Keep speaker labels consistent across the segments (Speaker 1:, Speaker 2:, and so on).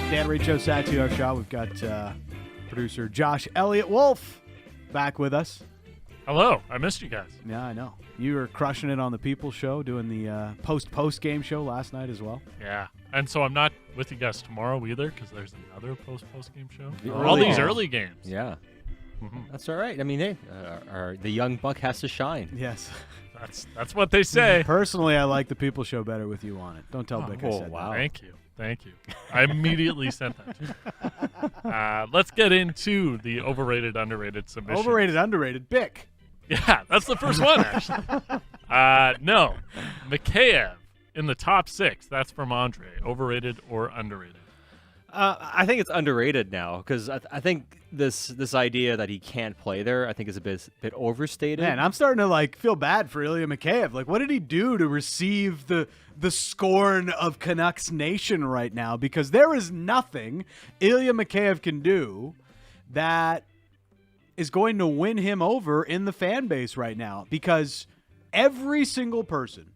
Speaker 1: Dan Richo, Satu Shaw. We've got producer Josh Elliott Wolf back with us.
Speaker 2: Hello. I missed you guys.
Speaker 1: Yeah, I know. You were crushing it on the People Show, doing the post-game show last night as well.
Speaker 2: Yeah. And so I'm not with you guys tomorrow either because there's another post-game show.
Speaker 3: All
Speaker 2: these early games.
Speaker 3: Yeah. That's all right. I mean, hey, the young buck has to shine.
Speaker 1: Yes.
Speaker 2: That's what they say.
Speaker 1: Personally, I like the People Show better with you on it. Don't tell Vic I said
Speaker 3: wow.
Speaker 2: Thank you. I immediately sent that to you. Let's get into the overrated, underrated submission.
Speaker 1: Overrated, underrated. Bick.
Speaker 2: Yeah, that's the first one, actually. No. Mikheyev in the top 6. That's from Andre. Overrated or underrated?
Speaker 3: I think it's underrated now because I think this idea that he can't play there, I think is a bit overstated.
Speaker 1: Man, I'm starting to feel bad for Ilya Mikheyev. What did he do to receive the scorn of Canucks Nation right now? Because there is nothing Ilya Mikheyev can do that is going to win him over in the fan base right now. Because every single person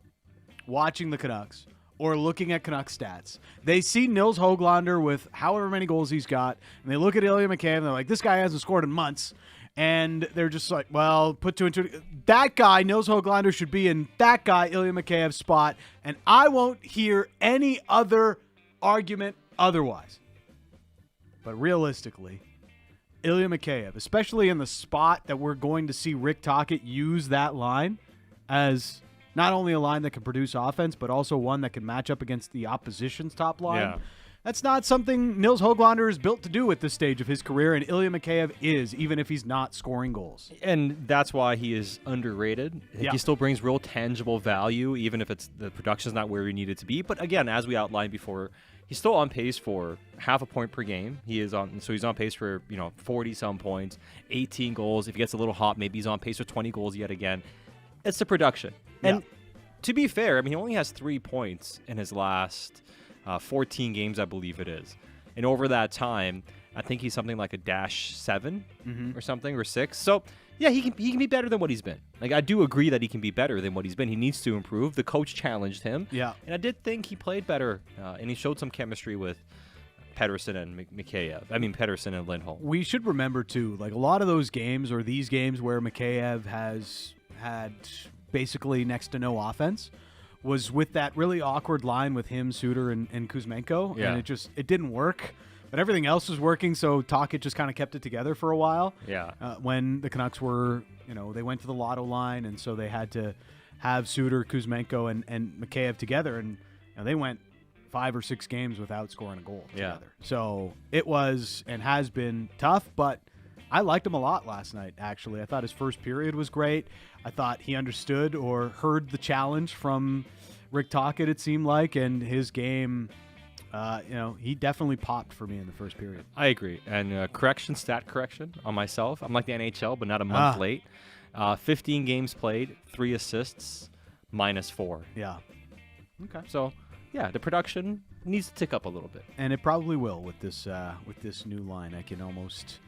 Speaker 1: watching the Canucks or looking at Canucks stats, they see Nils Höglander with however many goals he's got, and they look at Ilya Mikheyev and they're like, this guy hasn't scored in months. And they're just like, well, put two and two. That guy, Nils Höglander, should be in that guy, Ilya Mikheyev's spot, and I won't hear any other argument otherwise. But realistically, Ilya Mikheyev, especially in the spot that we're going to see Rick Tocchet use that line as not only a line that can produce offense, but also one that can match up against the opposition's top line.
Speaker 3: Yeah.
Speaker 1: That's not something Nils Höglander is built to do at this stage of his career, and Ilya Mikheyev is, even if he's not scoring goals.
Speaker 3: And that's why he is underrated. He still brings real tangible value, even if the production's not where he needed to be. But again, as we outlined before, he's still on pace for half a point per game. He's on pace for 40-some points, 18 goals. If he gets a little hot, maybe he's on pace for 20 goals yet again. It's the production. And to be fair, I mean, he only has 3 points in his last 14 games, I believe it is. And over that time, I think he's something like a -7 or something, or 6. So, yeah, he can be better than what he's been. I do agree that he can be better than what he's been. He needs to improve. The coach challenged him.
Speaker 1: Yeah.
Speaker 3: And I did think he played better, and he showed some chemistry with Pettersson and Mikheyev. I mean, Pettersson and Lindholm.
Speaker 1: We should remember, too, a lot of those games or these games where Mikheyev has had basically next to no offense was with that really awkward line with him, Suter, and Kuzmenko.
Speaker 3: Yeah.
Speaker 1: And it didn't work. But everything else was working, so Tocchet just kind of kept it together for a while.
Speaker 3: Yeah.
Speaker 1: When the Canucks were, they went to the lotto line, and so they had to have Suter, Kuzmenko, and Mikheyev together. And they went 5 or 6 games without scoring a goal together. So it was and has been tough, but I liked him a lot last night, actually. I thought his first period was great. I thought he understood or heard the challenge from Rick Tocchet, it seemed like, and his game, he definitely popped for me in the first period.
Speaker 3: I agree. And stat correction on myself. I'm like the NHL, but not a month late. 15 games played, 3 assists, -4.
Speaker 1: Yeah. Okay.
Speaker 3: So, yeah, the production needs to tick up a little bit.
Speaker 1: And it probably will with this new line. I can almost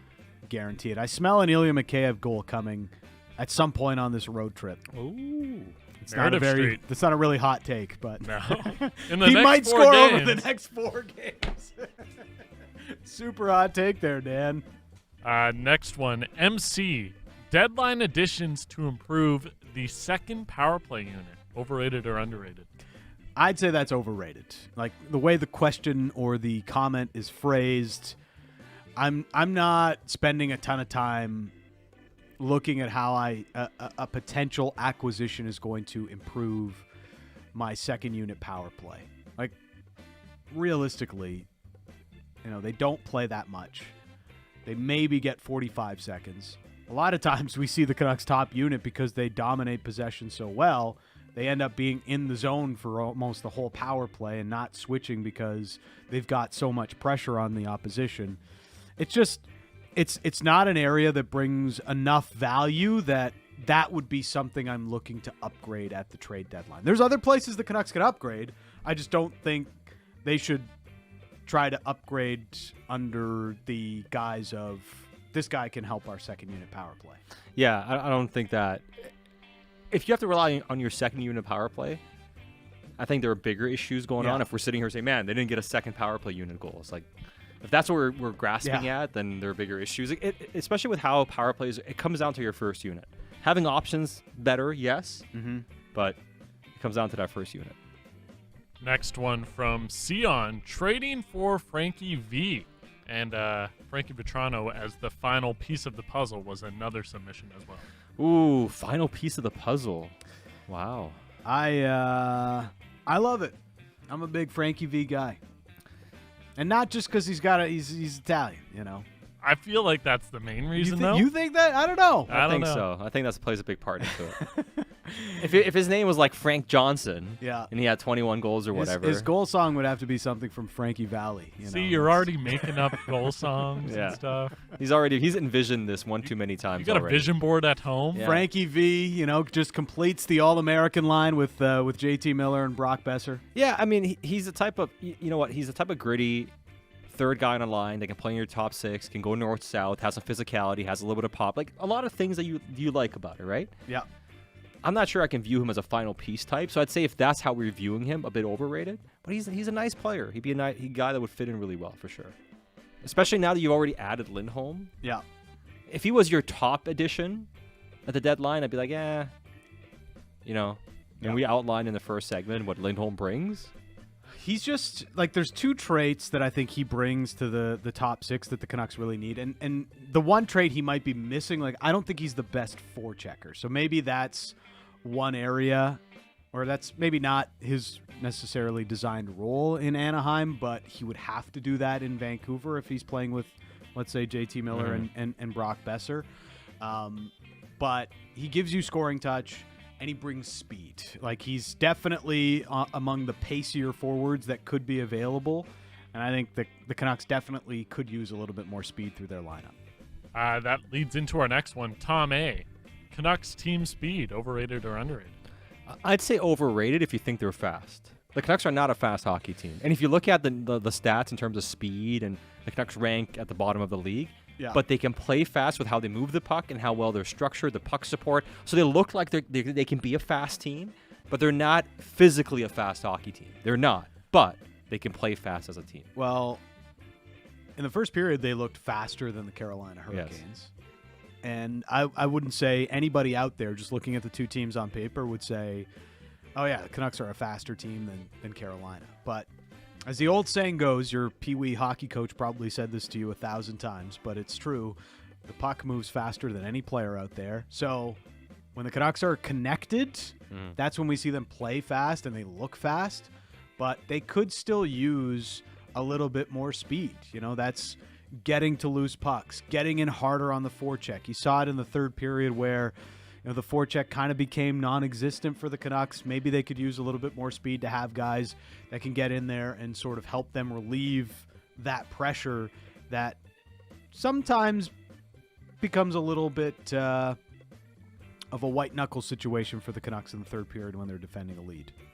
Speaker 1: guarantee it. I smell an Ilya Mikheyev goal coming at some point on this road trip.
Speaker 2: Ooh.
Speaker 1: It's not a really hot take, but
Speaker 2: no.
Speaker 1: He might score over the next 4 games. Super hot take there, Dan.
Speaker 2: Next one, MC. Deadline additions to improve the second power play unit. Overrated or underrated?
Speaker 1: I'd say that's overrated. The way the question or the comment is phrased, I'm not spending a ton of time looking at how a potential acquisition is going to improve my second unit power play. Realistically, they don't play that much. They maybe get 45 seconds. A lot of times we see the Canucks top unit because they dominate possession so well, they end up being in the zone for almost the whole power play and not switching because they've got so much pressure on the opposition. It's just it's not an area that brings enough value that would be something I'm looking to upgrade at the trade deadline. There's other places the Canucks can upgrade. I just don't think they should try to upgrade under the guise of this guy can help our second unit power play.
Speaker 3: Yeah, I don't think that if you have to rely on your second unit power play, I think there are bigger issues going on. If we're sitting here saying, man, they didn't get a second power play unit goal. It's like, if that's what we're grasping at, then there are bigger issues. Especially with how power plays, it comes down to your first unit. Having options better, yes, but it comes down to that first unit.
Speaker 2: Next one from Sion, trading for Frankie V. And Frank Vatrano as the final piece of the puzzle was another submission as well.
Speaker 3: Ooh, final piece of the puzzle. Wow.
Speaker 1: I love it. I'm a big Frankie V guy. And not just because he's Italian, you know.
Speaker 2: I feel like that's the main reason, though.
Speaker 1: You think that? I don't know.
Speaker 3: I think so. I think that plays a big part into it. If his name was like Frank Johnson, and he had 21 goals or whatever,
Speaker 1: his goal song would have to be something from Frankie Valley.
Speaker 2: You're already making up goal songs and stuff.
Speaker 3: He's envisioned this one too many times.
Speaker 2: You got
Speaker 3: already.
Speaker 2: A vision board at home.
Speaker 1: Yeah. Frankie V, just completes the All-American line with JT Miller and Brock Besser.
Speaker 3: Yeah, I mean he's the type of he's the type of gritty third guy on a line that can play in your top six, can go north-south, has some physicality, has a little bit of pop, like a lot of things that you like about it, right?
Speaker 1: Yeah.
Speaker 3: I'm not sure I can view him as a final piece type, so I'd say if that's how we're viewing him, a bit overrated. But he's a nice player. He'd be a guy that would fit in really well for sure. Especially now that you've already added Lindholm.
Speaker 1: Yeah.
Speaker 3: If he was your top addition at the deadline, I'd be like, And we outlined in the first segment what Lindholm brings.
Speaker 1: He's just like, there's two traits that I think he brings to the top six that the Canucks really need. And the one trait he might be missing, like, I don't think he's the best forechecker. So maybe that's one area, or that's maybe not his necessarily designed role in Anaheim, but he would have to do that in Vancouver if he's playing with, let's say, JT Miller and Brock Besser. But he gives you scoring touch. And he brings speed. Like, he's definitely among the pacier forwards that could be available. And I think the Canucks definitely could use a little bit more speed through their lineup.
Speaker 2: That leads into our next one. Tom A. Canucks team speed, overrated or underrated?
Speaker 3: I'd say overrated if you think they're fast. The Canucks are not a fast hockey team. And if you look at the stats in terms of speed, and the Canucks rank at the bottom of the league, but they can play fast with how they move the puck and how well they're structured, the puck support. So they look like they can be a fast team, but they're not physically a fast hockey team. They're not, but they can play fast as a team.
Speaker 1: Well, in the first period, they looked faster than the Carolina Hurricanes. Yes. And I wouldn't say anybody out there just looking at the two teams on paper would say, oh, yeah, the Canucks are a faster team than Carolina. But as the old saying goes, your Pee-wee hockey coach probably said this to you 1,000 times, but it's true. The puck moves faster than any player out there. So when the Canucks are connected, that's when we see them play fast and they look fast. But they could still use a little bit more speed. That's getting to loose pucks, getting in harder on the forecheck. You saw it in the third period where the forecheck kind of became non-existent for the Canucks. Maybe they could use a little bit more speed to have guys that can get in there and sort of help them relieve that pressure that sometimes becomes a little bit of a white-knuckle situation for the Canucks in the third period when they're defending a lead.